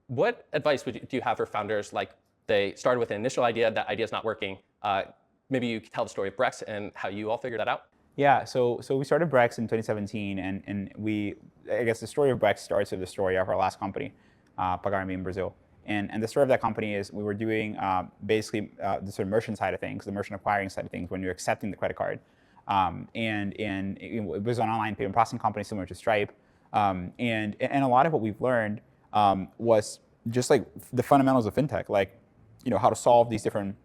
What advice do you have for founders? Like they started with an initial idea, that idea is not working. Maybe you could tell the story of Brex and how you all figured that out. Yeah, so we started Brex in 2017, and I guess the story of Brex starts with the story of our last company, Pagar.me in Brazil. And the story of that company is we were doing basically the sort of merchant side of things, the merchant acquiring side of things when you're accepting the credit card. And it was an online payment processing company similar to Stripe. And a lot of what we've learned was just like the fundamentals of fintech, like how to solve these different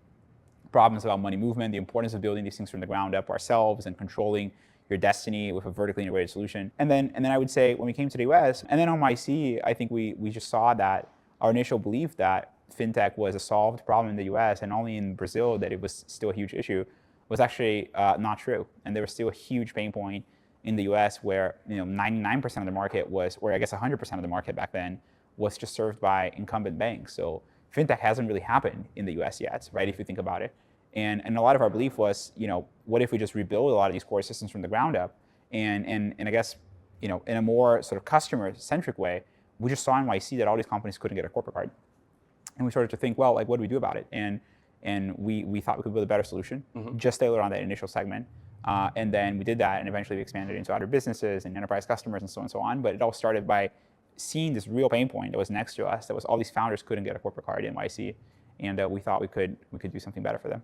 problems about money movement, the importance of building these things from the ground up ourselves and controlling your destiny with a vertically integrated solution. And then I would say when we came to the US, and then on YC, I think we just saw that our initial belief that fintech was a solved problem in the US and only in Brazil that it was still a huge issue was actually not true. And there was still a huge pain point in the US where 99% of the market was, or I guess 100% of the market back then, was just served by incumbent banks. So fintech hasn't really happened in the US yet, right, if you think about it. And a lot of our belief was, what if we just rebuild a lot of these core systems from the ground up? And I guess, in a more sort of customer-centric way, we just saw in YC that all these companies couldn't get a corporate card. And we started to think, well, like, what do we do about it? And we thought we could build a better solution, just tailored on that initial segment. And then we did that, and eventually we expanded into other businesses and enterprise customers and so on and so on. But it all started by seeing this real pain point that was next to us, that was all these founders couldn't get a corporate card in YC. And we thought we could do something better for them.